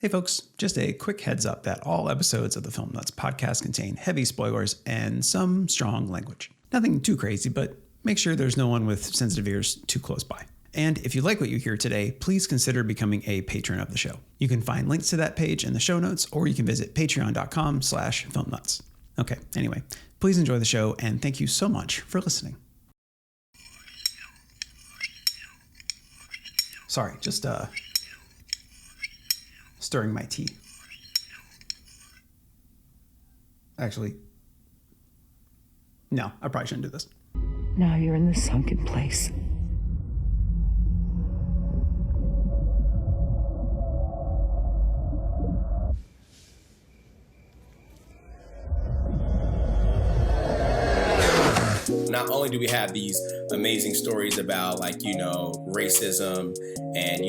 Hey folks, just a quick heads up that all episodes of the Film Nuts podcast contain heavy spoilers and some strong language. Nothing too crazy, but make sure there's no one with sensitive ears too close by. And if you like what you hear today, please consider becoming a patron of the show. You can find links to that page in the show notes, or you can visit patreon.com/filmnuts. Okay, anyway, please enjoy the show, and thank you so much for listening. Sorry, just stirring my tea. Actually, no, I probably shouldn't do this. Now you're in the sunken place. Not only do we have these amazing stories about racism and,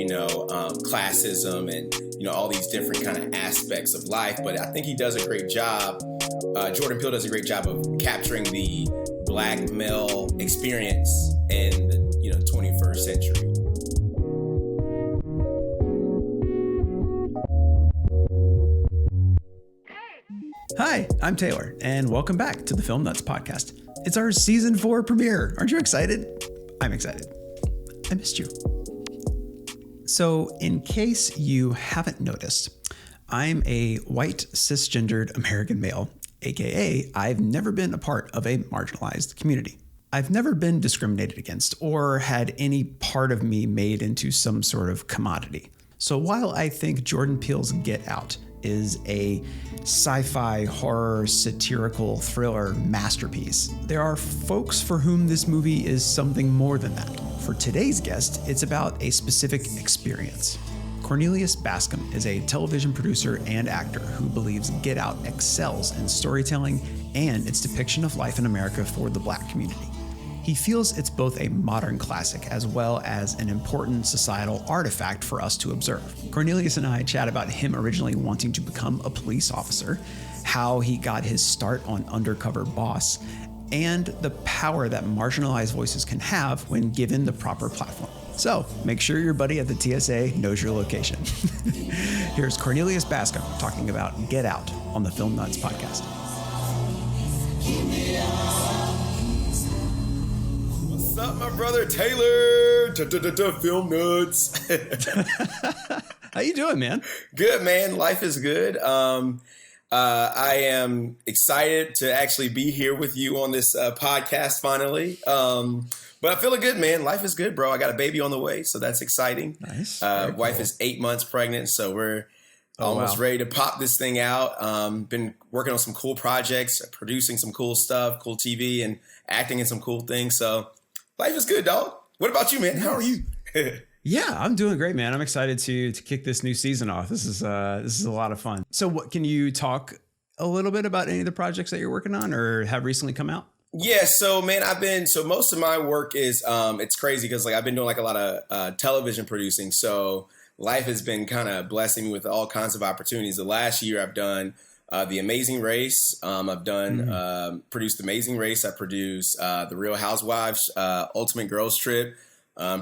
classism and, all these different kind of aspects of life, but I think he does a great job. Jordan Peele does a great job of capturing the Black male experience in the, 21st century. Hi, I'm Taylor, and welcome back to the Film Nuts podcast. It's our season 4 premiere. Aren't you excited? I'm excited. I missed you. So, in case you haven't noticed, I'm a white cisgendered American male, aka I've never been a part of a marginalized community. I've never been discriminated against or had any part of me made into some sort of commodity. So while I think Jordan Peele's Get Out is a sci-fi horror satirical thriller masterpiece, there are folks for whom this movie is something more than that. For today's guest, it's about a specific experience. Kornelius Bascombe is a television producer and actor who believes Get Out excels in storytelling and its depiction of life in America for the Black community. He feels it's both a modern classic as well as an important societal artifact for us to observe. Kornelius and I chat about him originally wanting to become a police officer, how he got his start on Undercover Boss, and the power that marginalized voices can have when given the proper platform. So make sure your buddy at the TSA knows your location. Here's Kornelius Bascombe talking about Get Out on the Film Nuts podcast. What's up, my brother Taylor? Film Nuts. How you doing, man? Good, man. Life is good. I am excited to actually be here with you on this podcast finally. But I'm feeling good, man. Life is good, bro. I got a baby on the way, so that's exciting. Nice. Wife cool. is 8 months pregnant, so we're almost ready to pop this thing out. Been working on some cool projects, producing some cool stuff, cool TV, and acting in some cool things. So life is good, dog. What about you, man? How are you? Yeah, I'm doing great, man. I'm excited to kick this new season off. This is a lot of fun. So what can you talk a little bit about any of the projects that you're working on or have recently come out? Yeah, so man, so most of my work is it's crazy because I've been doing a lot of television producing. So life has been kind of blessing me with all kinds of opportunities. The last year I've done The Amazing Race. I've done produced Amazing Race. I produced The Real Housewives, Ultimate Girls Trip.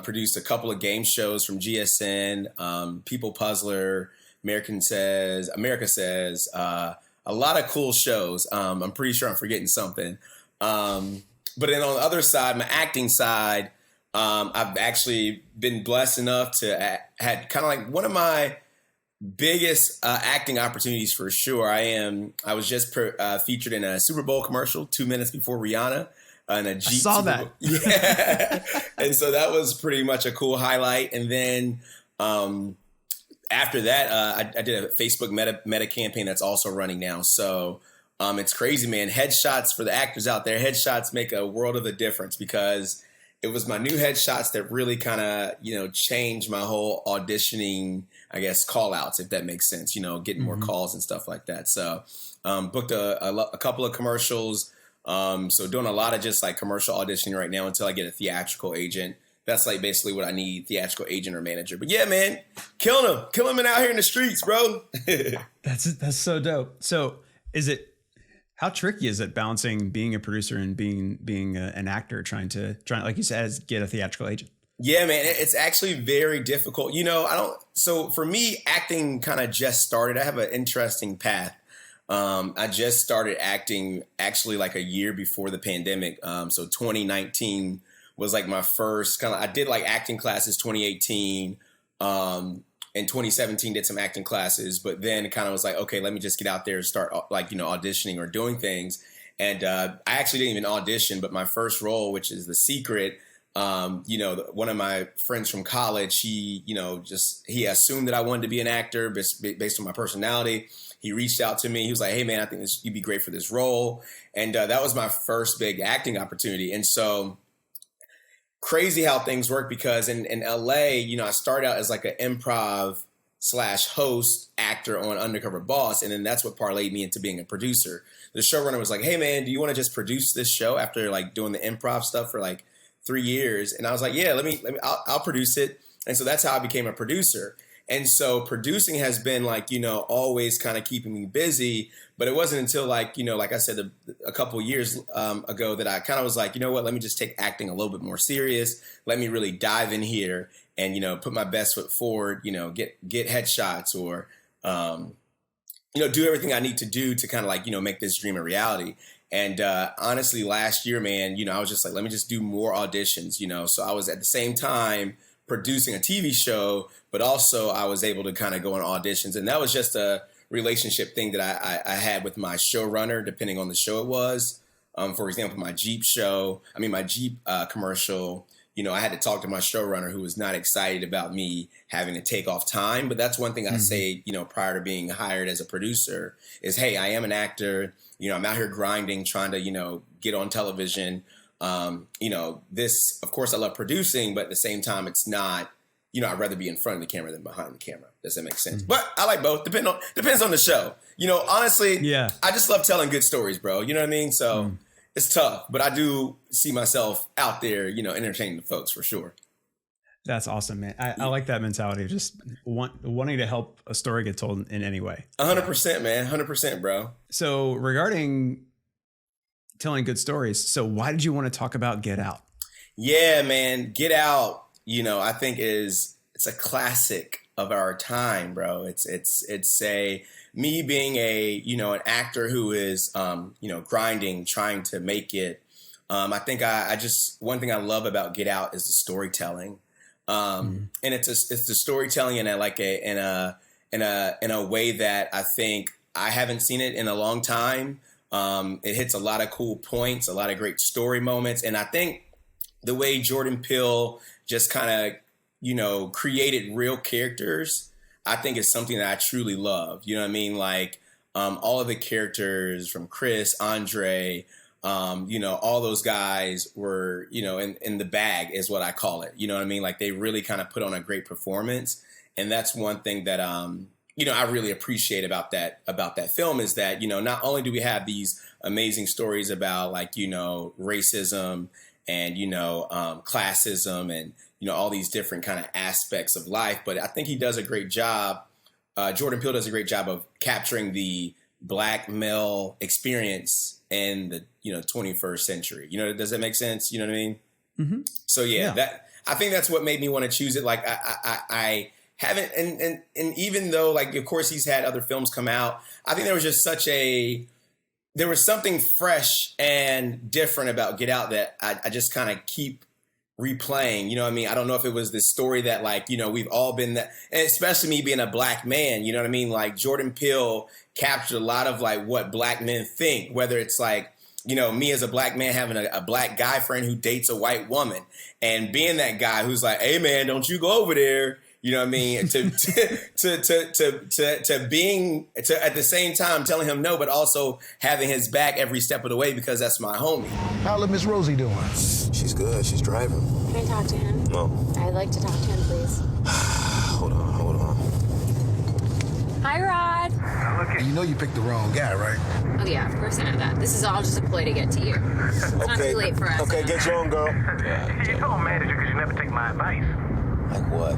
Produced a couple of game shows from GSN, People Puzzler, America Says, a lot of cool shows. I'm pretty sure I'm forgetting something. But then on the other side, my acting side, I've actually been blessed enough to had kind of one of my biggest acting opportunities for sure. I was just featured in a Super Bowl commercial 2 minutes before Rihanna. And a Jeep. I saw that. Yeah. And so that was pretty much a cool highlight. And then after that, I did a Facebook meta campaign that's also running now. So it's crazy, man. Headshots for the actors out there. Headshots make a world of a difference because it was my new headshots that really kind of, changed my whole auditioning, I guess, call outs, if that makes sense, getting more calls and stuff like that. So booked a couple of commercials. So doing a lot of just commercial auditioning right now until I get a theatrical agent. That's basically what I need, theatrical agent or manager. But yeah, man, killing them out here in the streets, bro. That's so dope. So how tricky is it balancing being a producer and being an actor, trying like you said, get a theatrical agent? Yeah, man, it's actually very difficult. So for me, acting kind of just started. I have an interesting path. I just started acting actually like a year before the pandemic. So 2019 was like my first I did like acting classes 2018. In 2017 did some acting classes, but then kind of was like, okay, let me just get out there and start auditioning or doing things. And I actually didn't even audition, but my first role, which is The Secret, one of my friends from college, he assumed that I wanted to be an actor based on my personality. He reached out to me. He was like, hey, man, I think you'd be great for this role. And that was my first big acting opportunity. And so crazy how things work, because in LA, I started out as like an improv / host actor on Undercover Boss. And then that's what parlayed me into being a producer. The showrunner was like, hey, man, do you want to just produce this show after like doing the improv stuff for like 3 years? And I was like, yeah, I'll produce it. And so that's how I became a producer. And so producing has been always kind of keeping me busy. But it wasn't until like I said, a couple of years ago that I kind of was like, you know what, let me just take acting a little bit more serious. Let me really dive in here and, put my best foot forward, get headshots or, do everything I need to do to kind of make this dream a reality. And honestly, last year, man, I was just like, let me just do more auditions, So I was at the same time producing a TV show, but also I was able to kind of go on auditions. And that was just a relationship thing that I had with my showrunner, depending on the show it was. For example, my Jeep commercial, I had to talk to my showrunner, who was not excited about me having to take off time. But that's one thing I say, prior to being hired as a producer is, hey, I am an actor. I'm out here grinding, trying to, get on television. This, of course, I love producing, but at the same time, it's not, I'd rather be in front of the camera than behind the camera. Does that make sense? But I like both. Depends on the show. Honestly, yeah. I just love telling good stories, bro. You know what I mean? So it's tough, but I do see myself out there, entertaining the folks for sure. That's awesome, man. I like that mentality of just wanting to help a story get told in any way. 100%, man. 100%, bro. So regarding telling good stories, so why did you want to talk about Get Out? Yeah, man. Get Out, I think it's a classic of our time, bro. It's me being an actor who is, grinding, trying to make it. I think one thing I love about Get Out is the storytelling. And it's the storytelling in a way that I think I haven't seen it in a long time. It hits a lot of cool points, a lot of great story moments. And I think the way Jordan Peele just kind of, created real characters, I think is something that I truly love. You know what I mean? All of the characters from Chris, Andre, all those guys were, in the bag is what I call it. You know what I mean? They really kind of put on a great performance. And that's one thing that, I really appreciate about that film is that, not only do we have these amazing stories about racism and, classism and, all these different kind of aspects of life, but I think he does a great job. Jordan Peele does a great job of capturing the Black male experience in the 21st century. Does that make sense? You know what I mean? Mm-hmm. So that I think that's what made me want to choose it. I haven't, and even though of course he's had other films come out, I think there was just there was something fresh and different about Get Out that I just kind of keep replaying. You know what I mean? I don't know if it was this story that we've all been that, and especially me being a Black man, you know what I mean? Jordan Peele captured a lot of what Black men think, whether it's me as a Black man having a Black guy friend who dates a white woman and being that guy who's like, hey man, don't you go over there. You know what I mean? To being at the same time telling him no, but also having his back every step of the way because that's my homie. How's Miss Rosie doing? She's good. She's driving. Can I talk to him? No. I'd like to talk to him, please. Hold on. Hi, Rod. You know you picked the wrong guy, right? Oh, yeah, of course I know that. This is all just a ploy to get to you. It's not too late for us. Okay, get your own girl. You know I'm mad at you because you never take my advice. Like what?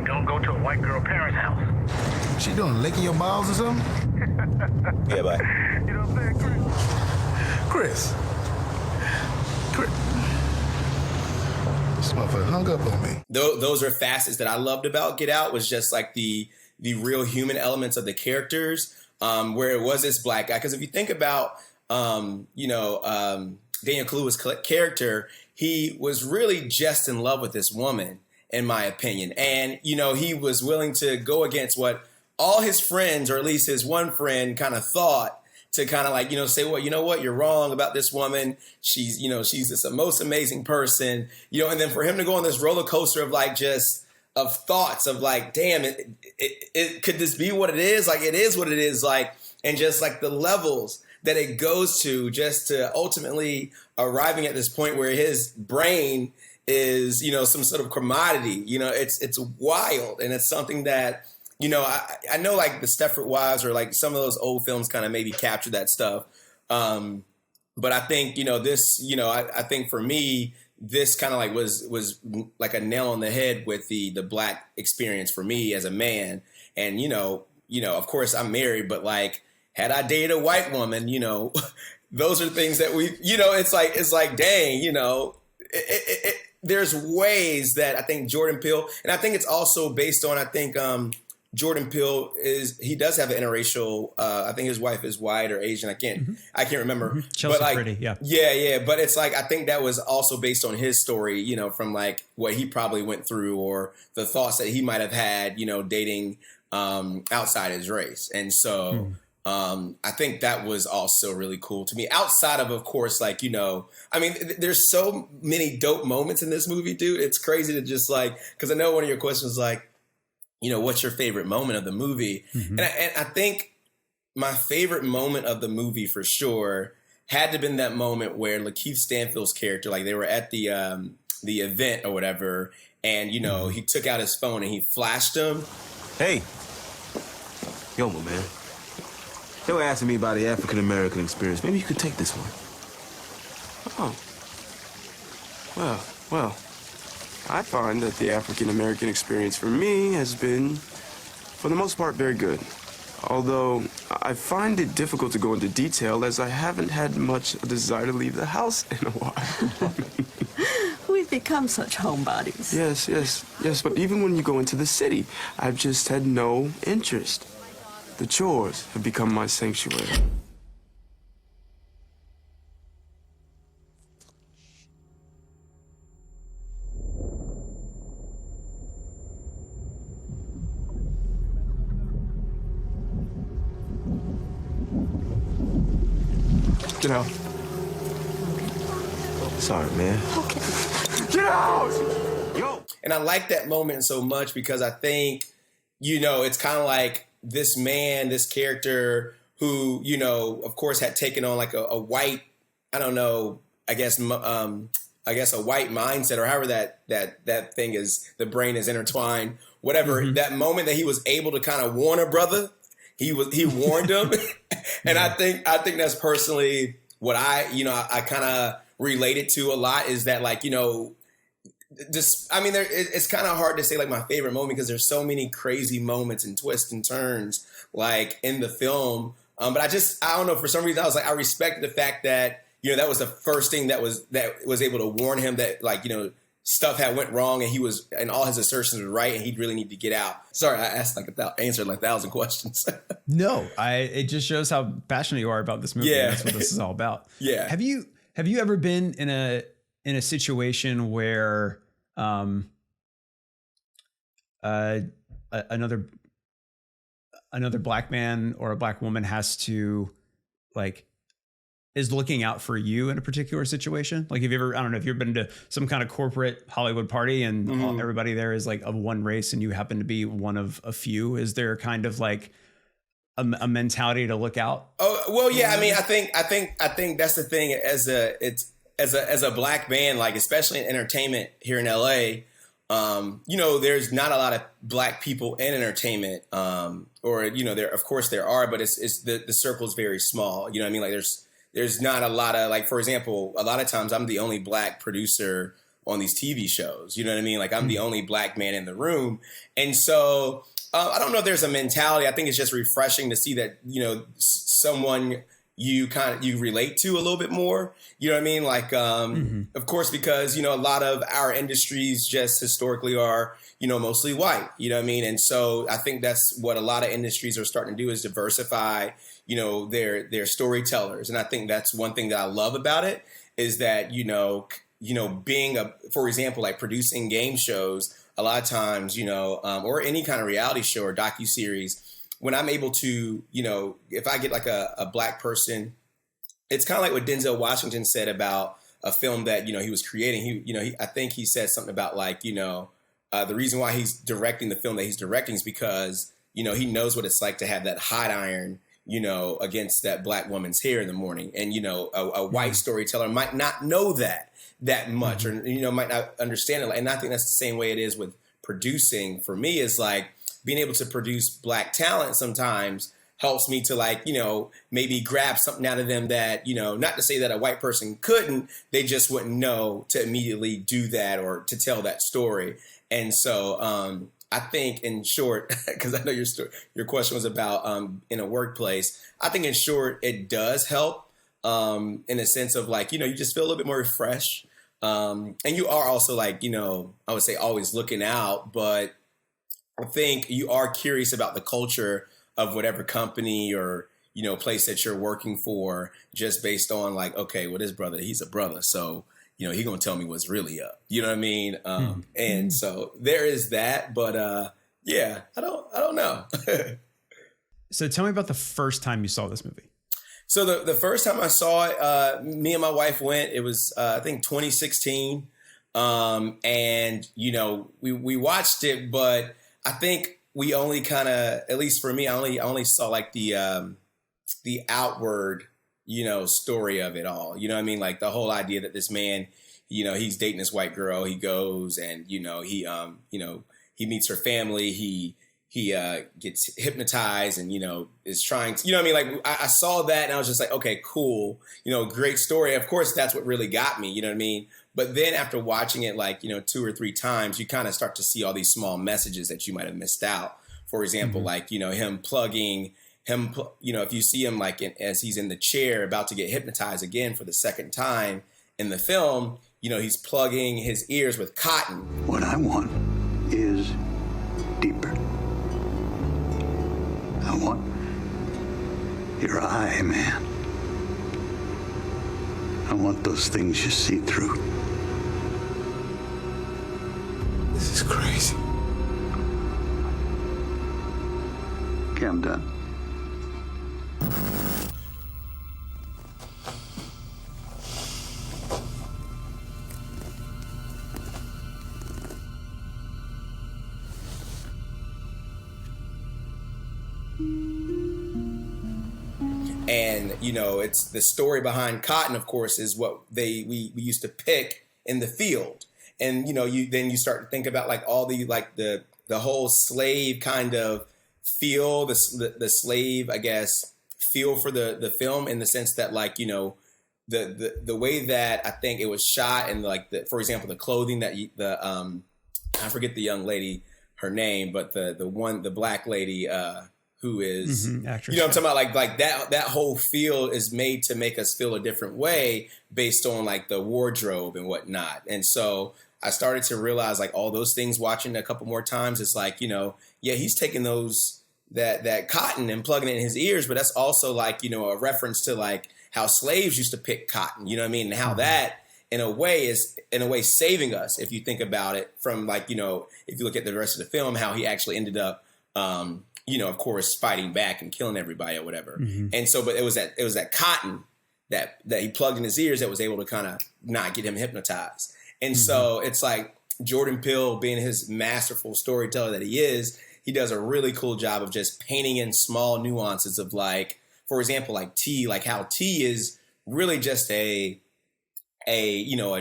Don't go to a white girl parents' house. She doing licking your balls or something? Yeah, bye. You know what I'm saying, Chris. This motherfucker hung up on me. Those are facets that I loved about Get Out, was just like the real human elements of the characters, where it was this black guy. Because if you think about, Daniel Kaluuya's character, he was really just in love with this woman, in my opinion. And, he was willing to go against what all his friends, or at least his one friend, kind of thought, to kind of like, say, well, you know what, you're wrong about this woman. She's, she's this most amazing person, and then for him to go on this roller coaster of like, just of thoughts of like, damn, it could this be what it is? Like, it is what it is. Like, and just like the levels that it goes to, just to ultimately arriving at this point where his brain is, some sort of commodity, it's wild. And it's something that, I know like the Stepford Wives or like some of those old films kind of maybe capture that stuff. But I think, this, I think for me, this kind of like was like a nail on the head with the black experience for me as a man. And, of course I'm married, but like, had I dated a white woman, those are things that we, it's like, dang, there's ways that I think Jordan Peele, and I think it's also based on, I think, Jordan Peele he does have an interracial, I think his wife is white or Asian. I can't remember. Mm-hmm. Chelsea but like, Pretty, yeah. Yeah. But it's like, I think that was also based on his story, from like what he probably went through or the thoughts that he might have had, dating outside his race. And so I think that was also really cool to me. Outside of course, like, there's so many dope moments in this movie, dude. It's crazy to just like, because I know one of your questions was like, what's your favorite moment of the movie? Mm-hmm. And I think my favorite moment of the movie for sure had to have been that moment where Lakeith Stanfield's character, like they were at the event or whatever, and, he took out his phone and he flashed him. Hey. Yo, my man. They were asking me about the African-American experience. Maybe you could take this one. Oh. Well. I find that the African-American experience for me has been, for the most part, very good. Although, I find it difficult to go into detail as I haven't had much desire to leave the house in a while. We've become such homebodies. Yes. But even when you go into the city, I've just had no interest. The chores have become my sanctuary. Get out. Sorry, man. Okay. Get out! Yo! And I like that moment so much because I think, it's kind of like this man, this character who, of course had taken on like a white, I don't know, I guess a white mindset or however that thing is, the brain is intertwined, whatever. Mm-hmm. That moment that he was able to kind of warn a brother, he warned him. And I think that's personally what I kind of related to a lot is that like, it's kind of hard to say like my favorite moment because there's so many crazy moments and twists and turns like in the film. But I don't know, for some reason I was like, I respected the fact that, that was the first thing that was able to warn him that like, stuff had went wrong and all his assertions were right and he'd really need to get out. Sorry, I asked answered like 1,000 questions. No, it just shows how passionate you are about this movie. Yeah. That's what this is all about. Yeah. Have you ever been in a situation where another black man or a black woman has to like is looking out for you in a particular situation? Like, have you ever, I don't know, if you've been to some kind of corporate Hollywood party and everybody there is like of one race and you happen to be one of a few, is there kind of like a mentality to look out? Oh, well, yeah. I mean, I think that's the thing as a black man, like, especially in entertainment here in LA, there's not a lot of black people in entertainment, there, of course there are, but it's the circle is very small. You know what I mean? Like there's not a lot of, like, for example, a lot of times I'm the only black producer on these TV shows. You know what I mean? Like I'm the only black man in the room. And so I don't know if there's a mentality. I think it's just refreshing to see that, someone, you relate to a little bit more. You know what I mean? Like, of course, because, a lot of our industries just historically are, mostly white, you know what I mean? And so I think that's what a lot of industries are starting to do is diversify, their storytellers. And I think that's one thing that I love about it is that, being for example, like producing game shows, a lot of times, or any kind of reality show or docuseries, when I'm able to, if I get like a black person, it's kind of like what Denzel Washington said about a film that, he was creating. I think he said something about like, the reason why he's directing the film that he's directing is because, he knows what it's like to have that hot iron, against that black woman's hair in the morning. And, a white storyteller might not know that much or, might not understand it. And I think that's the same way it is with producing for me is like, being able to produce black talent sometimes helps me to like, maybe grab something out of them that, not to say that a white person couldn't, they just wouldn't know to immediately do that or to tell that story. And so I think in short, because I know your question was about in a workplace, I think in short, it does help in a sense of like, you just feel a little bit more refreshed. And you are also like, I would say always looking out, but I think you are curious about the culture of whatever company or, place that you're working for just based on like, okay, well, this brother, he's a brother. So, he going to tell me what's really up. You know what I mean? And so there is that. But yeah, I don't know. So tell me about the first time you saw this movie. So the first time I saw it, me and my wife went, it was, I think 2016. And, we watched it, but I think we only kind of, at least for me, I only saw like the outward, story of it all. You know what I mean? Like the whole idea that this man, he's dating this white girl. He goes and, he meets her family. He gets hypnotized and, is trying to, what I mean? Like I saw that and I was just like, okay, cool. Great story. Of course, that's what really got me. You know what I mean? But then after watching it like, 2 or 3 times, you kind of start to see all these small messages that you might have missed out. For example, like, him plugging him, if you see him like as he's in the chair about to get hypnotized again for the second time in the film, he's plugging his ears with cotton. What I want is deeper. I want your eye, man. I want those things you see through. This is crazy. Okay, I'm done. And, it's the story behind cotton, of course, is what we used to pick in the field. And, you start to think about like all the whole slave kind of feel, the slave, I guess, feel for the film in the sense that like, the way that I think it was shot and like for example, the clothing that I forget the young lady, her name, but the black lady, who is, actress, I'm talking about like that whole feel is made to make us feel a different way based on like the wardrobe and whatnot. And so I started to realize like all those things watching it a couple more times. It's like, he's taking that cotton and plugging it in his ears, but that's also like, a reference to like how slaves used to pick cotton, you know what I mean? And how that in a way saving us. If you think about it from like, if you look at the rest of the film, how he actually ended up, of course, fighting back and killing everybody or whatever. And so, but it was that cotton that he plugged in his ears that was able to kind of not get him hypnotized. And so it's like Jordan Peele, being his masterful storyteller that he is, he does a really cool job of just painting in small nuances of like, for example, like tea, like how tea is really just a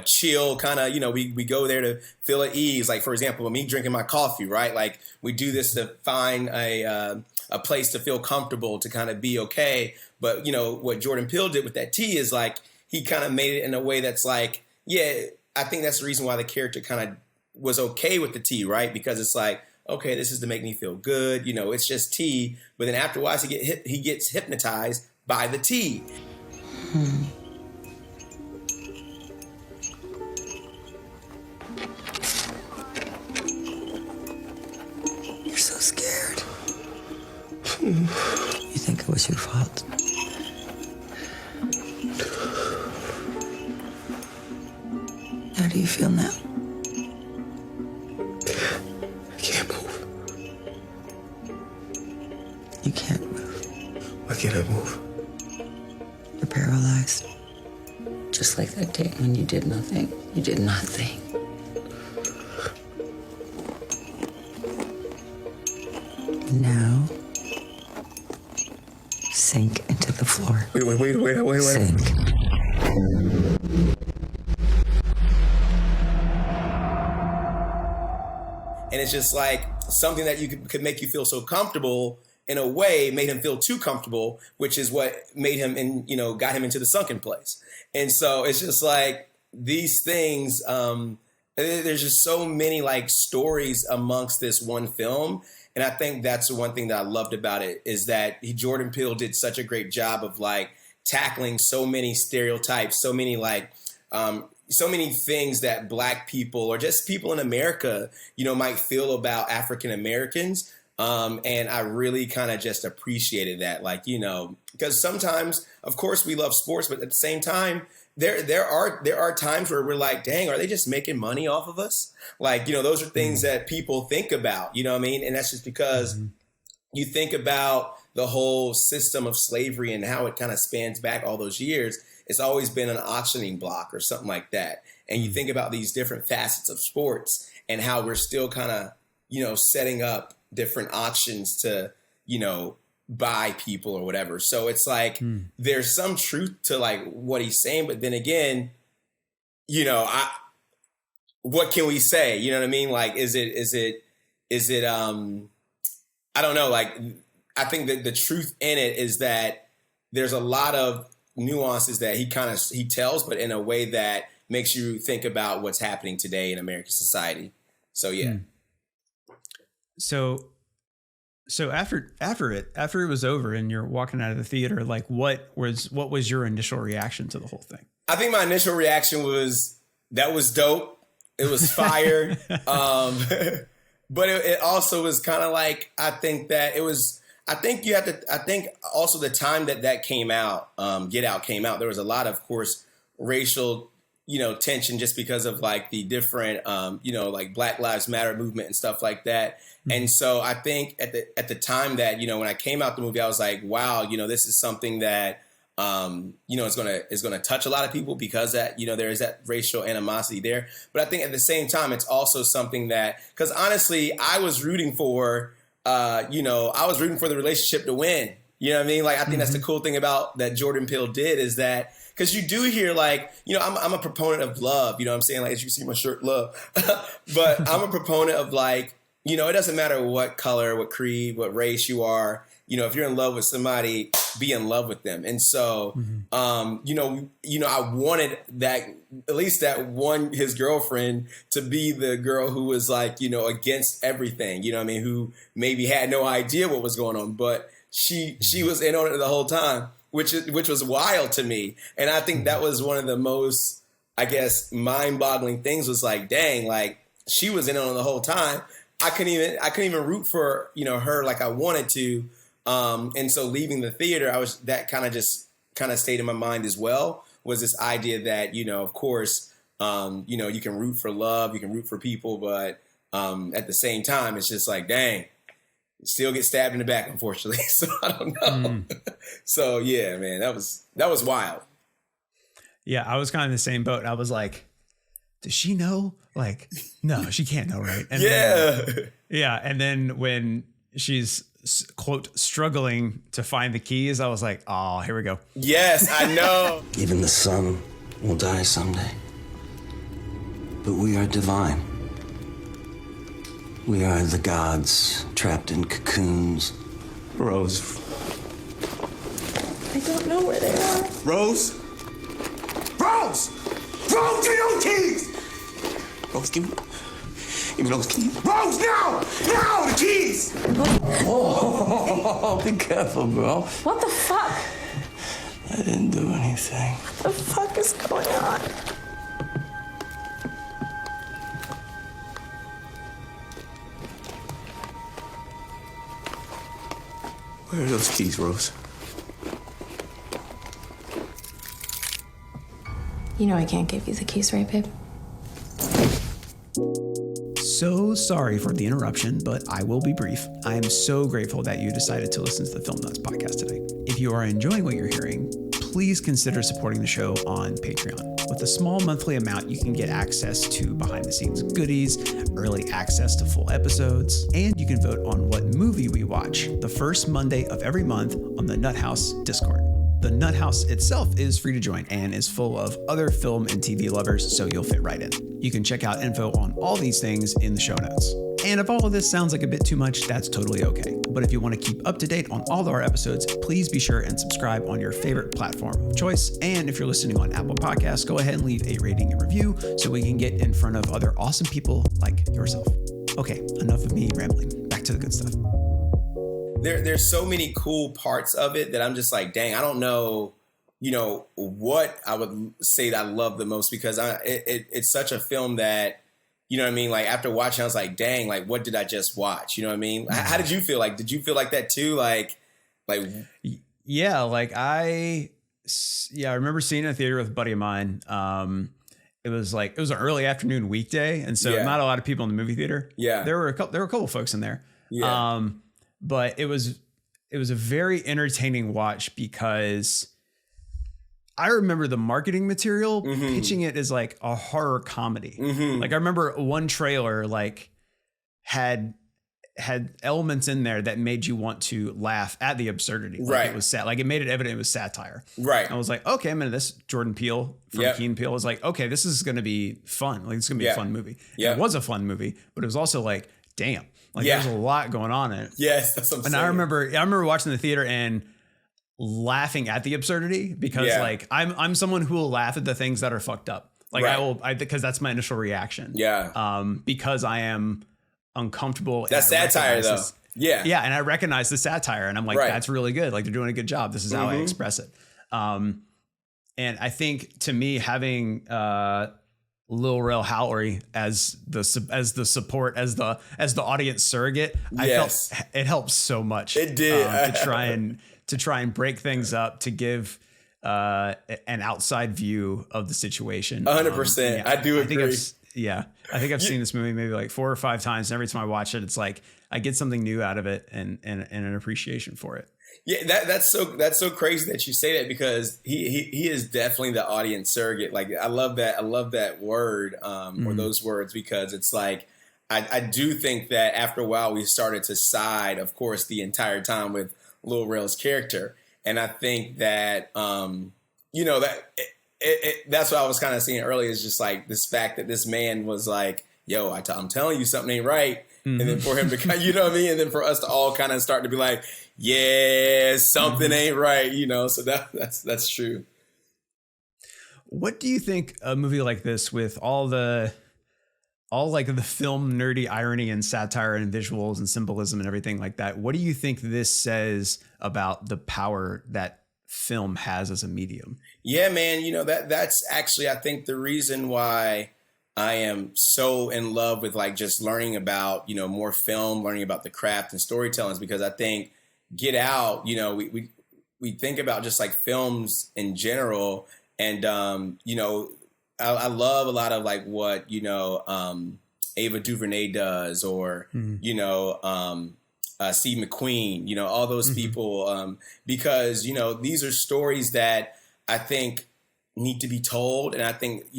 chill kind of, we go there to feel at ease. Like, for example, me drinking my coffee, right? Like we do this to find a place to feel comfortable, to kind of be okay. But, what Jordan Peele did with that tea is like, he kind of made it in a way that's like, yeah, I think that's the reason why the character kind of was okay with the tea, right? Because it's like, okay, this is to make me feel good. It's just tea. But then afterwards, he gets hypnotized by the T. You're so scared. You think it was your fault? How do you feel now? I can't move. You can't move. Why can't I move? You're paralyzed. Just like that day when you did nothing. You did nothing. Now, sink into the floor. Wait. Sink. And it's just like something that could make you feel so comfortable, in a way made him feel too comfortable, which is what made him got him into the sunken place. And so it's just like these things, there's just so many like stories amongst this one film. And I think that's the one thing that I loved about it, is that Jordan Peele did such a great job of like tackling so many stereotypes, so many things that Black people or just people in America, might feel about African Americans. And I really kind of just appreciated that, because sometimes, of course, we love sports, but at the same time, there are times where we're like, dang, are they just making money off of us? Those are things that people think about, you know what I mean? And that's just because you think about the whole system of slavery and how it kind of spans back all those years. It's always been an auctioning block or something like that. And you think about these different facets of sports and how we're still kind of, setting up different auctions to, buy people or whatever. So it's like, there's some truth to like what he's saying, but then again, what can we say? You know what I mean? Like, is it, I don't know. Like, I think that the truth in it is that there's a lot of nuances that he tells, but in a way that makes you think about what's happening today in American society. So, yeah. So after it was over and you're walking out of the theater, like what was your initial reaction to the whole thing? I think my initial reaction was, that was dope. It was fire. But it also was kind of like, I think also the time that came out, Get Out came out, there was a lot of course, racial, tension just because of like the different, like Black Lives Matter movement and stuff like that. And so I think at the time that, when I came out the movie, I was like, wow, this is something that, is going to touch a lot of people because that, there is that racial animosity there. But I think at the same time, it's also something that, because honestly, I was rooting for the relationship to win. You know what I mean? Like, I think that's the cool thing about that Jordan Peele did, is that, because you do hear like, I'm a proponent of love, you know what I'm saying? Like, as you see my shirt, love. But I'm a proponent of like, it doesn't matter what color, what creed, what race you are. If you're in love with somebody, be in love with them. And so, I wanted that, at least that one, his girlfriend, to be the girl who was like, against everything, you know what I mean? Who maybe had no idea what was going on, but she was in on it the whole time, which was wild to me. And I think that was one of the most, I guess, mind-boggling things, was like, dang, like she was in on it the whole time. I couldn't even root for, her like I wanted to. And so leaving the theater, that kind of stayed in my mind as well, was this idea that, of course, you can root for love, you can root for people, but at the same time, it's just like, dang, still get stabbed in the back, unfortunately. So I don't know. So yeah, man, that was wild. Yeah, I was kind of in the same boat. I was like, does she know? Like, no, she can't know, right? And and then when she's, quote, struggling to find the keys, I was like, oh, here we go. Yes, I know. Even the sun will die someday. But we are divine. We are the gods trapped in cocoons. Rose. I don't know where they are. Rose? Rose! Rose, give me those keys! Rose, give me those keys. Rose, now! Now, the keys! Oh, be careful, bro. What the fuck? I didn't do anything. What the fuck is going on? Where are those keys, Rose? You know I can't give you the keys, right, babe? So sorry for the interruption, but I will be brief. I am so grateful that you decided to listen to the Film Nuts podcast today. If you are enjoying what you're hearing, please consider supporting the show on Patreon. With a small monthly amount, you can get access to behind-the-scenes goodies, early access to full episodes, and you can vote on what movie we watch the first Monday of every month on the Nut House Discord. The Nut House itself is free to join and is full of other film and TV lovers, so you'll fit right in. You can check out info on all these things in the show notes. And if all of this sounds like a bit too much, that's totally okay. But if you want to keep up to date on all of our episodes, please be sure and subscribe on your favorite platform of choice. And if you're listening on Apple Podcasts, go ahead and leave a rating and review so we can get in front of other awesome people like yourself. Okay, enough of me rambling. Back to the good stuff. There's so many cool parts of it that I'm just like, dang, I don't know, what I would say that I love the most, because it's such a film that, you know what I mean? Like, after watching, I was like, dang, like, what did I just watch? You know what I mean? How did you feel? Like, did you feel like that too? Yeah, I remember seeing it in the theater with a buddy of mine. It was an early afternoon weekday, and so not a lot of people in the movie theater. Yeah, there were a couple folks in there. Yeah. But it was a very entertaining watch, because I remember the marketing material pitching it as like a horror comedy. Like, I remember one trailer had elements in there that made you want to laugh at the absurdity. Like, it was sad. Like, it made it evident it was satire. Right. I was like, okay, I'm into this. Jordan Peele from Key and Peele was like, okay, this is going to be fun. Like, it's going to be a fun movie. Yeah. It was a fun movie, but it was also like, damn. Like, there's a lot going on in it. Yes, that's what I'm saying. And I remember watching the theater and laughing at the absurdity, because like, I'm someone who will laugh at the things that are fucked up. Like, because that's my initial reaction. Yeah. Because I am uncomfortable. That's satire though. Yeah. Yeah. And I recognize the satire, and I'm like, that's really good. Like, they're doing a good job. This is how I express it. And I think, to me, having, Lil Rel Howery as the support, as the audience surrogate, I felt it helps so much. It did to try and break things up, to give an outside view of the situation. 100%. I do agree. I think I've seen this movie maybe like 4 or 5 times, and every time I watch it, it's like I get something new out of it, and an appreciation for it. Yeah, that's so crazy that you say that, because he is definitely the audience surrogate. Like, I love that word, or those words, because it's like, I do think that after a while we started to side, of course, the entire time with Lil Rel's character, and I think that that's what I was kind of seeing earlier, is just like this fact that this man was like, yo, I'm telling you something ain't right. And then for him to kind of, you know what I mean? And then for us to all kind of start to be like, yeah, something ain't right, so that's true. What do you think a movie like this, with all the film nerdy irony and satire and visuals and symbolism and everything like that, what do you think this says about the power that film has as a medium? Yeah, man, that's actually, I think, the reason why I am so in love with like just learning about, more film, learning about the craft and storytelling, is because I think Get Out, we think about just like films in general. And, I love a lot of like what, Ava DuVernay does, or, Steve McQueen, all those people, because, these are stories that I think need to be told. And I think,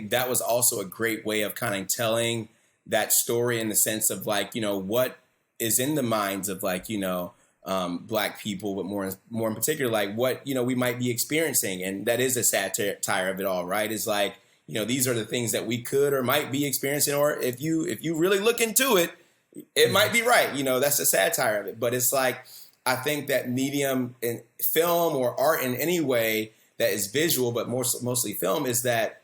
that was also a great way of kind of telling that story, in the sense of like, what is in the minds of like, Black people, but more in particular, like what, we might be experiencing. And that is a satire of it all, right? Is like, these are the things that we could or might be experiencing, or if you really look into it, it might be right. That's a satire of it. But it's like, I think that medium in film or art in any way that is visual, but mostly film, is that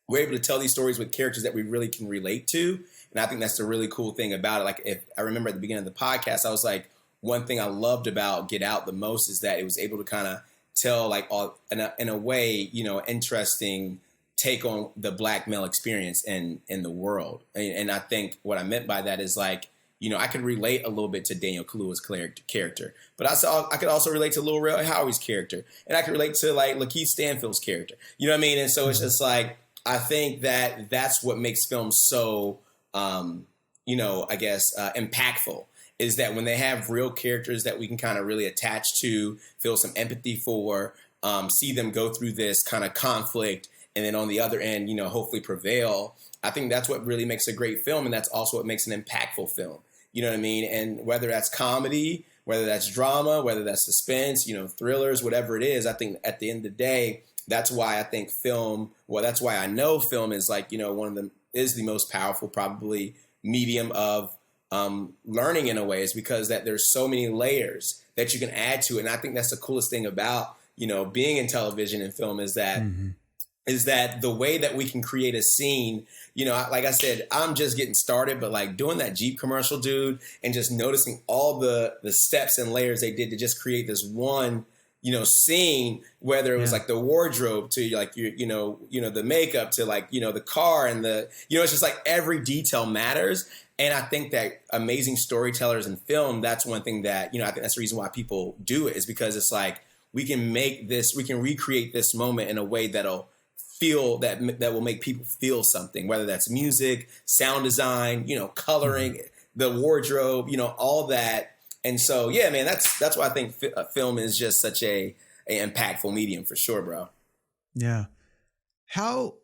we're able to tell these stories with characters that we really can relate to. And I think that's the really cool thing about it. Like, if I remember at the beginning of the podcast, I was like, one thing I loved about Get Out the most is that it was able to kind of tell like all in a way, you know, interesting take on the Black male experience in the world. And I think what I meant by that is like, you know, I could relate a little bit to Daniel Kaluuya's character, but I could also relate to Lil Rel Howie's character, and I could relate to like Lakeith Stanfield's character. You know what I mean? And so it's just like, I think that that's what makes film so, you know, I guess impactful, is that when they have real characters that we can kind of really attach to, feel some empathy for, see them go through this kind of conflict, and then on the other end, you know, hopefully prevail. I think that's what really makes a great film, and that's also what makes an impactful film. You know what I mean? And whether that's comedy, whether that's drama, whether that's suspense, you know, thrillers, whatever it is, I think at the end of the day, that's why I think film, well, that's why I know film is like, you know, is the most powerful probably medium of learning in a way, is because that there's so many layers that you can add to it. And I think that's the coolest thing about, you know, being in television and film is that is that the way that we can create a scene, you know, like I said, I'm just getting started, but like doing that Jeep commercial, dude, and just noticing all the steps and layers they did to just create this one, you know, scene, whether it was like the wardrobe to like, you know, the makeup to like, you know, the car and the, you know, it's just like every detail matters. And I think that amazing storytellers in film, that's one thing that, you know, I think that's the reason why people do it, is because it's like, we can recreate this moment in a way that'll feel that will make people feel something, whether that's music, sound design, you know, coloring, the wardrobe, you know, all that. And so, yeah, man, that's why I think film is just such a impactful medium for sure, bro. Yeah. How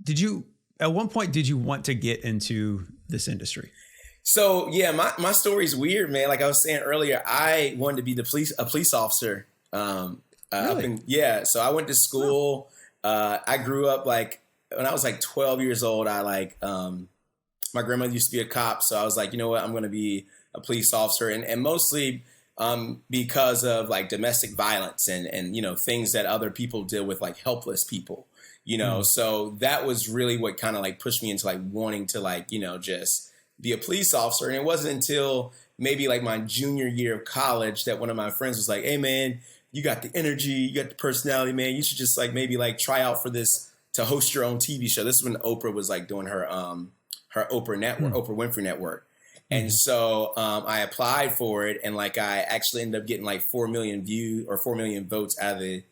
did you, at one point, did you want to get into this industry? So, yeah, my story's weird, man. Like I was saying earlier, I wanted to be a police officer. Really? So I went to school. I grew up like when I was like 12 years old. I like my grandmother used to be a cop, so I was like, you know what, I'm going to be a police officer, and mostly because of like domestic violence and you know, things that other people deal with, like helpless people, you know. So that was really what kind of like pushed me into like wanting to like, you know, just be a police officer. And it wasn't until maybe like my junior year of college that one of my friends was like, hey man, you got the energy, you got the personality, man. You should just like maybe like try out for this to host your own TV show. This is when Oprah was like doing her Oprah network, Oprah Winfrey Network. And so I applied for it, and like I actually ended up getting like 4 million views or 4 million votes out of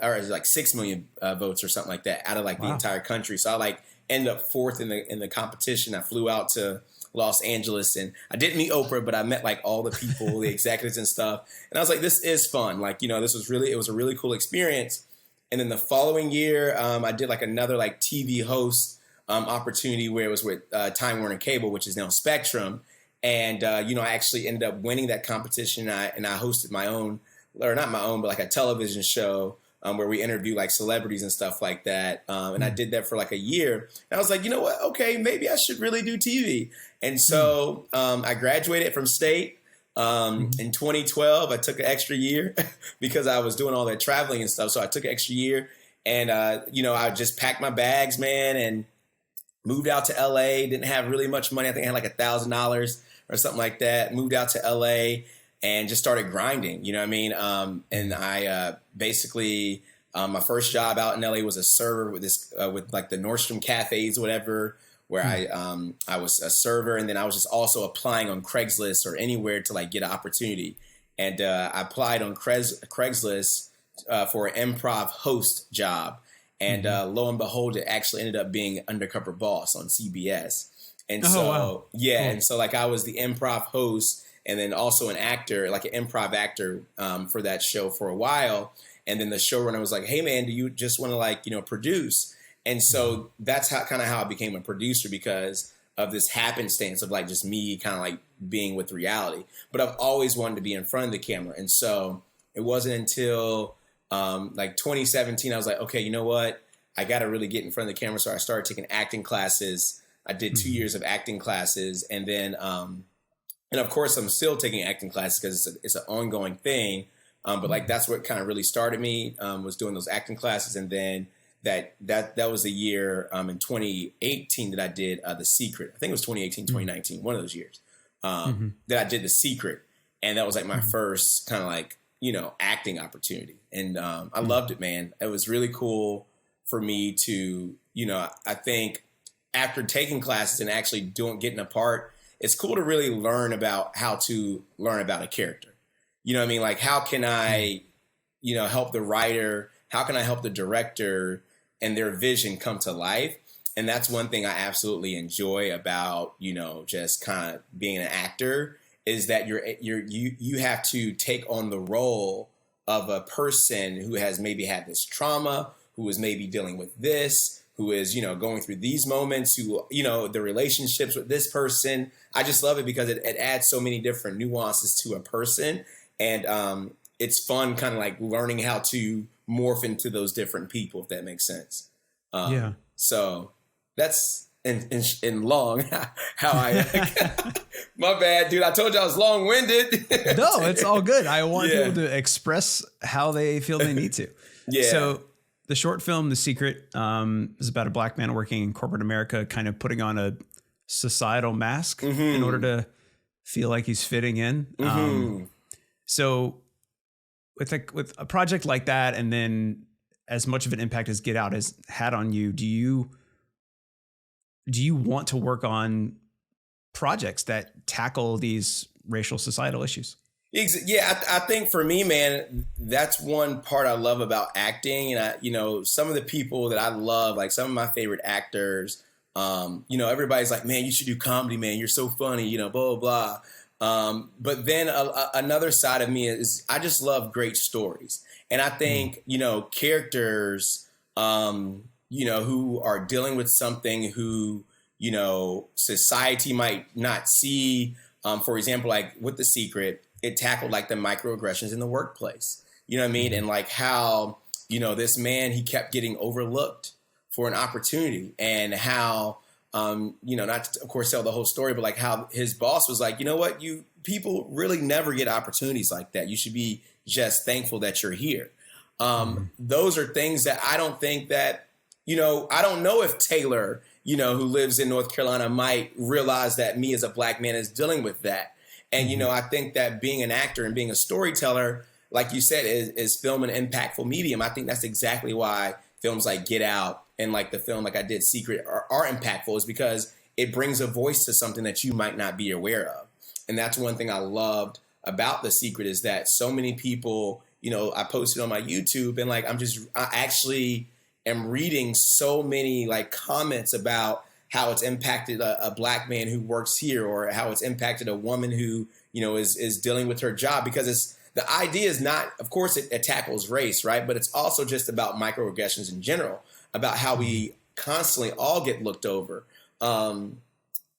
or like 6 million votes or something like that out of like the entire country. So I like ended up fourth in the competition. I flew out to Los Angeles, and I didn't meet Oprah, but I met like all the people, the executives and stuff. And I was like, this is fun. Like, you know, it was a really cool experience. And then the following year, I did like another like TV host opportunity where it was with Time Warner Cable, which is now Spectrum. And, you know, I actually ended up winning that competition, and I hosted my own, or not my own, but like a television show where we interview like celebrities and stuff like that. And I did that for like a year. And I was like, you know what? Okay, maybe I should really do TV. And so I graduated from state in 2012. I took an extra year because I was doing all that traveling and stuff. So I took an extra year, and, you know, I just packed my bags, man, and moved out to LA. Didn't have really much money. I think I had like $1,000 or something like that. Moved out to LA and just started grinding, you know what I mean? And I basically, my first job out in LA was a server with like the Nordstrom cafes, whatever, where I was a server. And then I was just also applying on Craigslist or anywhere to like get an opportunity. And I applied on Craigslist for an improv host job. And lo and behold, it actually ended up being Undercover Boss on CBS. And so, yeah. Cool. And so like I was the improv host and then also an actor, like an improv actor for that show for a while. And then the showrunner was like, hey man, do you just want to like, you know, produce? And so that's how I became a producer, because of this happenstance of like just me kind of like being with reality. But I've always wanted to be in front of the camera. And so it wasn't until like 2017, I was like, okay, you know what? I got to really get in front of the camera. So I started taking acting classes. I did 2 years of acting classes. And then, and of course I'm still taking acting classes because it's an ongoing thing. But like, that's what kind of really started me, was doing those acting classes. And then that was the year, in 2018 that I did, The Secret. I think it was 2018, 2019, one of those years, that I did The Secret. And that was like my first kind of like acting opportunity. And I loved it, man. It was really cool for me to, I think after taking classes and actually getting a part, it's cool to really learn about how to learn about a character. You know what I mean? Like, how can I, help the writer? How can I help the director and their vision come to life? And that's one thing I absolutely enjoy about, just kind of being an actor, is that you have to take on the role of a person who has maybe had this trauma, who is maybe dealing with this, who is, going through these moments, who, the relationships with this person. I just love it because it adds so many different nuances to a person. And it's fun kind of like learning how to morph into those different people, if that makes sense. Yeah. So that's in long how I my bad, dude. I told you I was long-winded. No, it's all good. I want people to express how they feel they need to. Yeah. So the short film, The Secret, is about a black man working in corporate America, kind of putting on a societal mask in order to feel like he's fitting in. So with a project like that, and then as much of an impact as Get Out has had on you, do you want to work on projects that tackle these racial societal issues? Yeah, I think for me, man, that's one part I love about acting. And some of the people that I love, like some of my favorite actors, everybody's like, man, you should do comedy, man. You're so funny, blah, blah, blah. But then another side of me is I just love great stories. And I think, characters, who are dealing with something who, society might not see. For example, like with The Secret, it tackled like the microaggressions in the workplace. You know what I mean? And like how, this man, he kept getting overlooked for an opportunity, and how, not to, of course, tell the whole story, but like how his boss was like, you know what, people really never get opportunities like that. You should be just thankful that you're here. Those are things that I don't think that, I don't know if Taylor, who lives in North Carolina, might realize that me as a black man is dealing with that. And, I think that being an actor and being a storyteller, like you said, is film an impactful medium. I think that's exactly why films like Get Out and like the film like I did, Secret, are impactful, is because it brings a voice to something that you might not be aware of. And that's one thing I loved about The Secret, is that so many people, I posted on my YouTube, and like I actually am reading so many like comments about how it's impacted a black man who works here, or how it's impacted a woman who, is dealing with her job. Because the idea is not, of course, it tackles race, right? But it's also just about microaggressions in general, about how we constantly all get looked over. And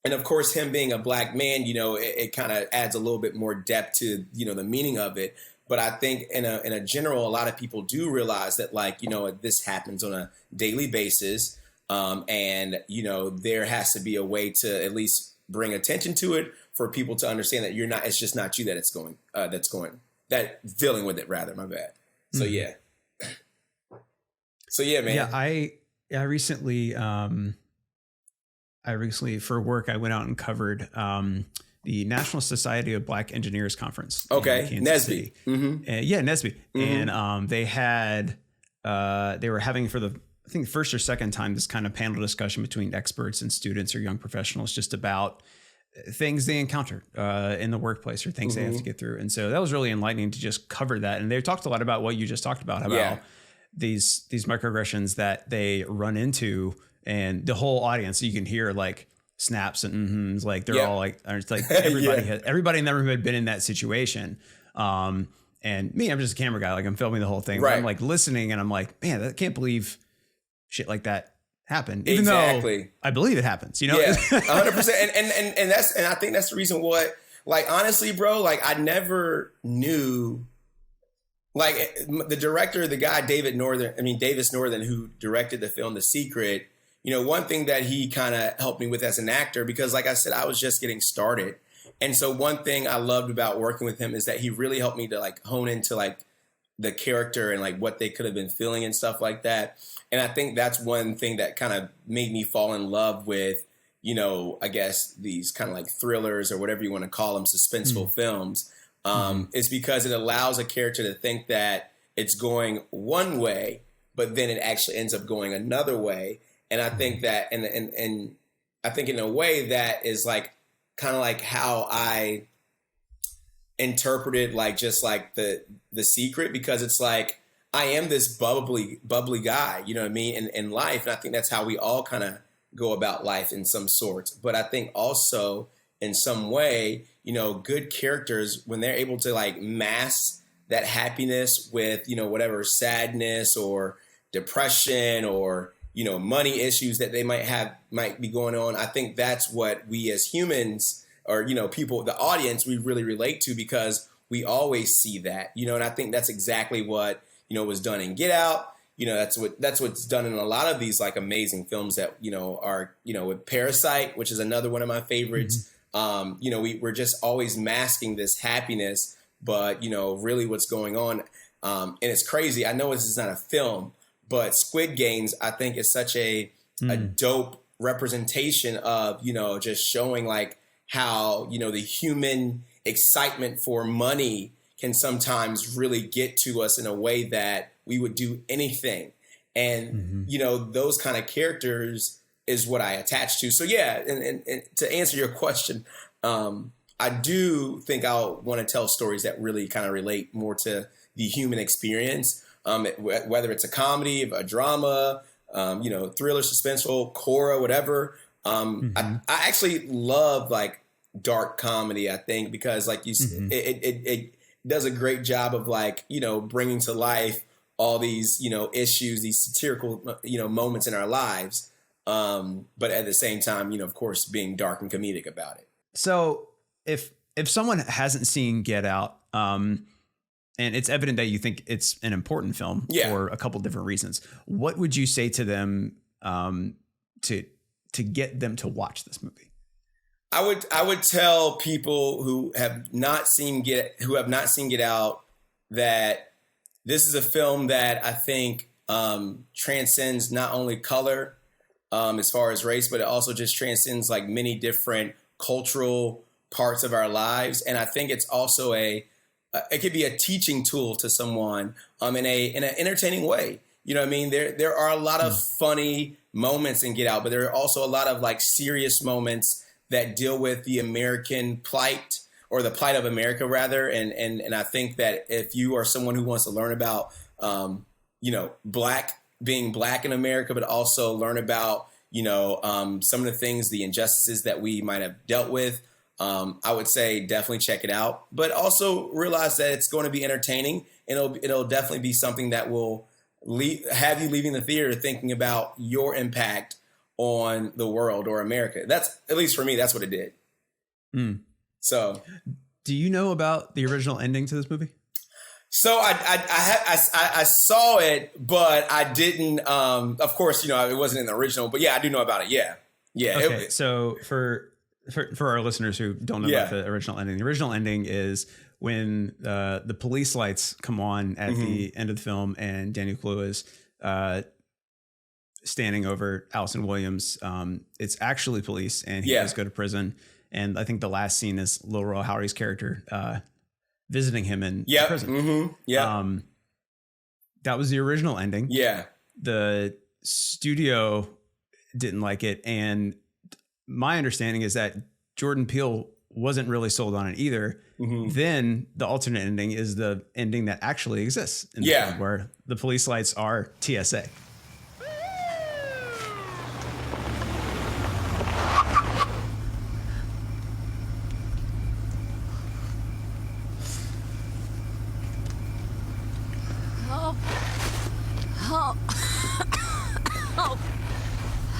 of course, him being a black man, it kind of adds a little bit more depth to, the meaning of it. But I think in a general, a lot of people do realize that, like, this happens on a daily basis. And, there has to be a way to at least bring attention to it for people to understand that it's just not you that's dealing with it, rather. My bad. So, yeah. So, yeah, man. Yeah, I recently for work, I went out and covered the National Society of Black Engineers Conference. Okay. NSBE. Mm-hmm. NSBE. Mm-hmm. And they were having, for the, I think, first or second time, this kind of panel discussion between experts and students or young professionals, just about things they encounter in the workplace, or things they have to get through. And so that was really enlightening to just cover that. And they talked a lot about what you just talked about these microaggressions that they run into, and the whole audience, you can hear like snaps and like they're all like, it's like everybody in that room had been in that situation. And me, I'm just a camera guy, like I'm filming the whole thing. Right. I'm like listening, and I'm like, man, I can't believe shit like that happened. Even though I believe it happens, Yeah, 100%. And I think that's the reason why, like, honestly, bro, like I never knew, like the director, the guy, Davis Northern, who directed the film, The Secret, one thing that he kind of helped me with as an actor, because like I said, I was just getting started. And so one thing I loved about working with him is that he really helped me to like hone into like the character and like what they could have been feeling and stuff like that. And I think that's one thing that kind of made me fall in love with, I guess these kind of like thrillers or whatever you want to call them, suspenseful films. is because it allows a character to think that it's going one way, but then it actually ends up going another way. And I think that, and I think in a way that is like kind of like how I interpreted like just like the Secret, because it's like I am this bubbly guy, you know what I mean, in life, and I think that's how we all kind of go about life in some sorts. But I think also in some way, you know, good characters, when they're able to like mask that happiness with, you know, whatever sadness or depression or, you know, money issues that they might be going on, I think that's what we as humans, or, you know, people, the audience, we really relate to, because we always see that, you know. And I think that's exactly what, you know, was done in Get Out. You know, that's what's done in a lot of these like amazing films that, you know, are, you know, with Parasite, which is another one of my favorites. You know, we're just always masking this happiness, but, you know, really what's going on. And it's crazy. I know this is not a film, but Squid Games, I think, is such a dope representation of, you know, just showing like how, you know, the human excitement for money can sometimes really get to us in a way that we would do anything. And, you know, those kind of characters is what I attach to. So, yeah, and to answer your question, I do think I'll want to tell stories that really kind of relate more to the human experience, whether it's a comedy, a drama, you know, thriller, suspenseful, horror, whatever. I actually love like dark comedy, I think, because like you it does a great job of like, you know, bringing to life all these, you know, issues, these satirical, you know, moments in our lives. But at the same time, you know, of course, being dark and comedic about it. So if someone hasn't seen Get Out, and it's evident that you think it's an important film for a couple different reasons, what would you say to them to get them to watch this movie? I would tell people who have not seen Get Out that this is a film that I think transcends not only color as far as race, but it also just transcends like many different cultural parts of our lives. And I think it's also it could be a teaching tool to someone in an entertaining way. You know what I mean? There are a lot of funny moments in Get Out, but there are also a lot of like serious moments that deal with the American plight, or the plight of America rather. And I think that if you are someone who wants to learn about, you know, being black in America, but also learn about, you know, some of the things, the injustices that we might have dealt with, I would say definitely check it out, but also realize that it's going to be entertaining, and it'll definitely be something that will have you leaving the theater thinking about your impact on the world or America. That's, at least for me, that's what it did. So, do you know about the original ending to this movie? So I saw it, but I didn't. Of course, you know, it wasn't in the original, but yeah, I do know about it. Yeah. Okay, so for our listeners who don't know about the original ending is when the police lights come on at the end of the film, and Daniel Kaluuya is standing over Allison Williams. It's actually police, and he does go to prison. And I think the last scene is Lil Rel Howery's character visiting him in prison. That was the original ending. Yeah. The studio didn't like it. And my understanding is that Jordan Peele wasn't really sold on it either. Then the alternate ending is the ending that actually exists in the film, where the police lights are TSA.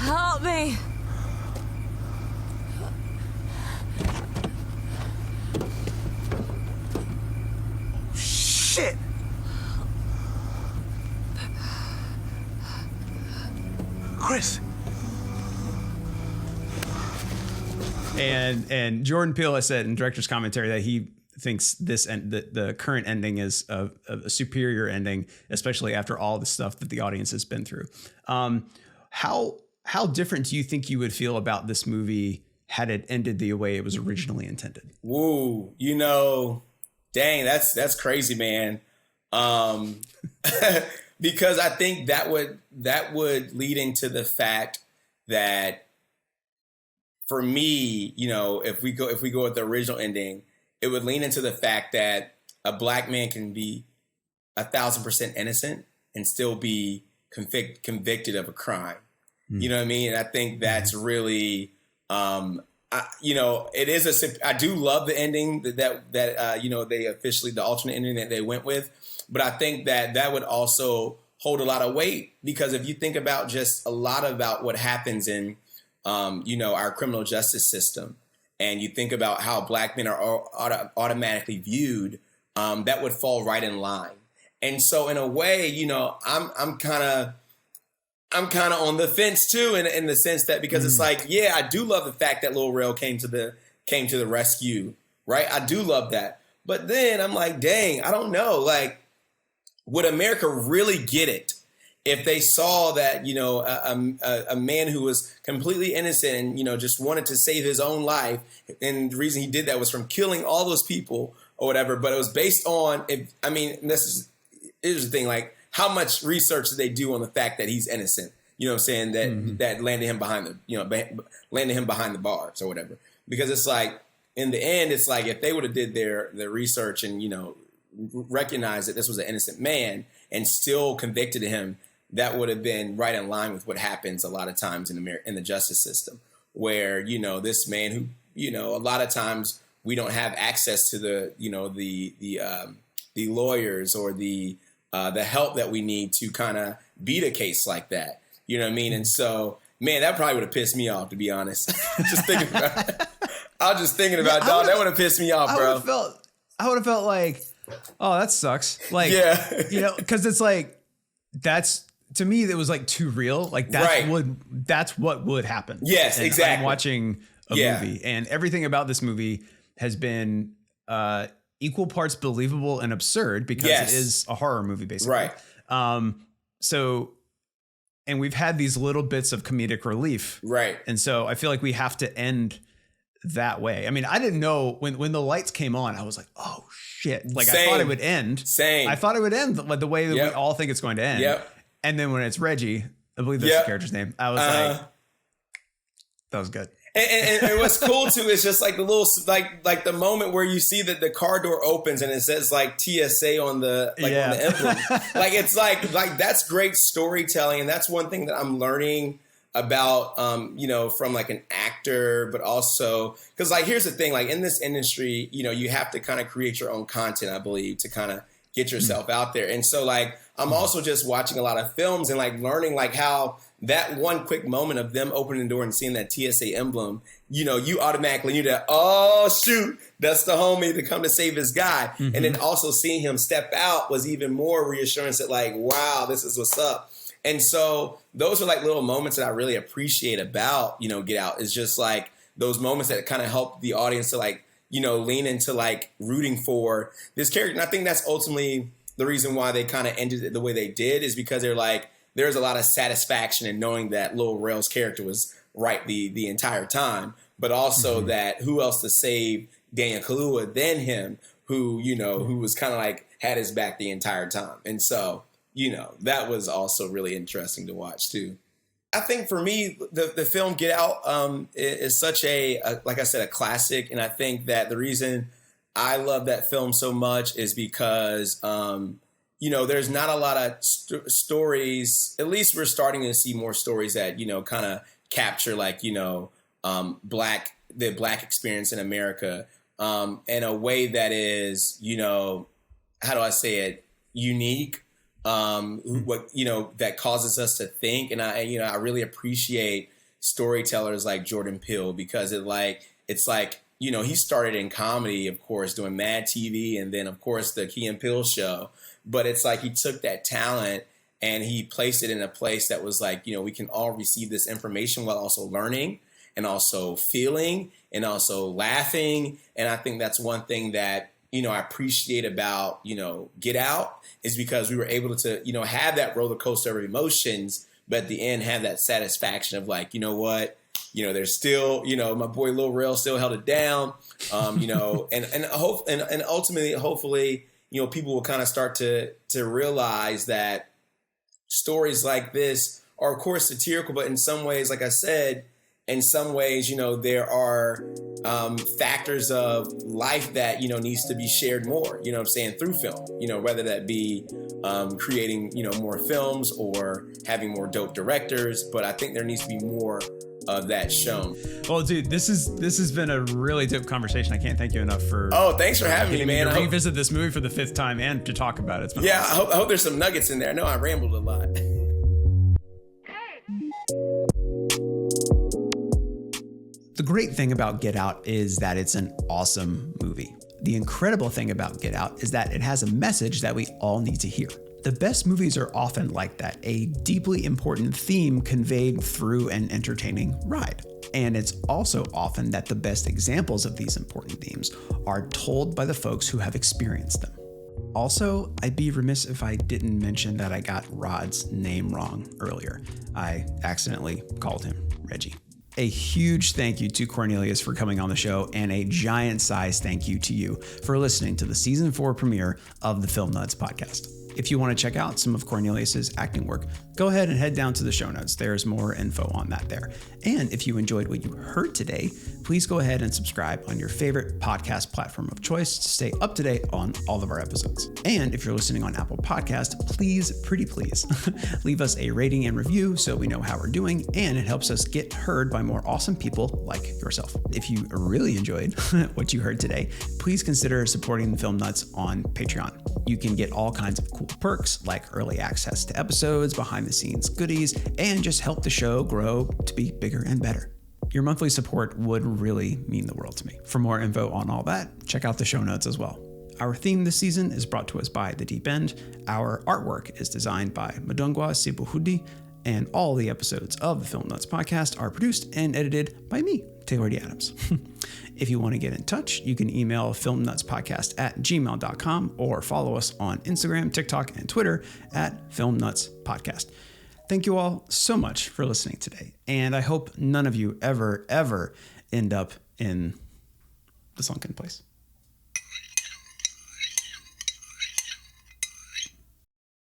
Help me. Shit. Chris. And Jordan Peele has said in director's commentary that he thinks the current ending is a superior ending, especially after all the stuff that the audience has been through. How different do you think you would feel about this movie had it ended the way it was originally intended? Woo, you know, Dang, that's crazy, man. Because I think that would lead into the fact that for me, you know, if we go with the original ending, it would lean into the fact that a black man can be 1,000% innocent and still be convicted of a crime. You know what I mean? And I think that's really, you know, it is I do love the ending that you know, they officially, the alternate ending that they went with. But I think that would also hold a lot of weight, because if you think about just a lot about what happens in, you know, our criminal justice system, and you think about how black men are automatically viewed, that would fall right in line. And so in a way, you know, I'm kind of on the fence too, in the sense that, because it's like, yeah, I do love the fact that Lil Rel came to the rescue, right? I do love that. But then I'm like, dang, I don't know. Like, would America really get it if they saw that, you know, a man who was completely innocent and, you know, just wanted to save his own life, and the reason he did that was from killing all those people or whatever, but it was based on, here's the thing, like, how much research did they do on the fact that he's innocent? You know what I'm saying? That landed him behind the bars or whatever. Because it's like, in the end, it's like, if they would have did their research and, you know, recognized that this was an innocent man and still convicted him, that would have been right in line with what happens a lot of times in the justice system, where, you know, this man who, you know, a lot of times we don't have access to the, you know, the lawyers or the help that we need to kind of beat a case like that. You know what I mean? And so, man, that probably would have pissed me off, to be honest. Just thinking about it. I was just thinking about it, dog. That would have pissed me off, bro. I would have felt like, oh, that sucks. Like, yeah. You know, because it's like, that's, to me, that was like too real. Like, that's what would happen. Yes, and exactly. I'm watching a movie, and everything about this movie has been equal parts believable and absurd, because it is a horror movie, basically. Right. So, and we've had these little bits of comedic relief. Right. And so I feel like we have to end that way. I mean, I didn't know when the lights came on, I was like, oh shit. Like, I thought it would end. I thought it would end like the way that we all think it's going to end. Yep. And then when it's Reggie, I believe that's the character's name, I was like, that was good. And what's cool too is just like the little, like the moment where you see that the car door opens and it says like TSA on the on the emblem. Like, it's like that's great storytelling, and that's one thing that I'm learning about, you know, from like an actor, but also because, like, here's the thing, like, in this industry, you know, you have to kind of create your own content, I believe, to kind of get yourself out there. And so, like, I'm also just watching a lot of films and like learning like how that one quick moment of them opening the door and seeing that TSA emblem, you know, you automatically knew that, oh shoot, that's the homie to come to save his guy. And then also seeing him step out was even more reassurance that, like, wow, this is what's up. And so those are like little moments that I really appreciate about, you know, Get Out. Is just like those moments that kind of help the audience to, like, you know, lean into like rooting for this character. And I think that's ultimately the reason why they kind of ended it the way they did, is because they're like, there's a lot of satisfaction in knowing that Lil Rel's character was right the entire time, but also that who else to save Daniel Kaluuya than him, who, you know, who was kind of like had his back the entire time. And so, you know, that was also really interesting to watch too. I think for me, the film Get Out is such a, like I said, a classic. And I think that the reason I love that film so much is because, you know, there's not a lot of stories, at least we're starting to see more stories that, you know, kind of capture, like, you know, the black experience in America in a way that is, you know, how do I say it, unique, what, you know, that causes us to think. And I really appreciate storytellers like Jordan Peele, because it's like, you know, he started in comedy, of course, doing Mad TV, and then, of course, the Key and Peele show. But it's like he took that talent and he placed it in a place that was like, you know, we can all receive this information while also learning and also feeling and also laughing. And I think that's one thing that, you know, I appreciate about, you know, Get Out, is because we were able to, you know, have that roller coaster of emotions, but at the end have that satisfaction of like, you know what, there's still, my boy Lil Rel still held it down, and ultimately, hopefully, people will kind of start to realize that stories like this are, of course, satirical, but in some ways, like I said, in some ways, there are factors of life that, needs to be shared more, through film, whether that be creating, more films or having more dope directors. But I think there needs to be more of that shown. Well, dude, this has been a really dope conversation. I can't thank you enough for. Oh, thanks for having me, man. To revisit this movie for the 5th time and to talk about it. Yeah, awesome. I hope there's some nuggets in there. I know I rambled a lot. The great thing about Get Out is that it's an awesome movie. The incredible thing about Get Out is that it has a message that we all need to hear. The best movies are often like that, a deeply important theme conveyed through an entertaining ride. And it's also often that the best examples of these important themes are told by the folks who have experienced them. Also, I'd be remiss if I didn't mention that I got Rod's name wrong earlier. I accidentally called him Reggie. A huge thank you to Kornelius for coming on the show, and a giant size thank you to you for listening to the season 4 premiere of the Film Nuts podcast. If you want to check out some of Kornelius's acting work, go ahead and head down to the show notes. There's more info on that there. And if you enjoyed what you heard today, please go ahead and subscribe on your favorite podcast platform of choice to stay up to date on all of our episodes. And if you're listening on Apple Podcast, please, pretty please, leave us a rating and review so we know how we're doing, and it helps us get heard by more awesome people like yourself. If you really enjoyed what you heard today, please consider supporting the Film Nuts on Patreon. You can get all kinds of cool perks like early access to episodes, behind the scenes goodies, and just help the show grow to be bigger and better. Your monthly support would really mean the world to me. For more info on all that, check out the show notes as well. Our theme this season is brought to us by The Deep End. Our artwork is designed by Madongwa Sibuhudi, and all the episodes of the Film Nuts podcast are produced and edited by me, Taylor D. Adams. If you want to get in touch, you can email filmnutspodcast@gmail.com or follow us on Instagram, TikTok, and Twitter @filmnutspodcast. Thank you all so much for listening today, and I hope none of you ever end up in the sunken place.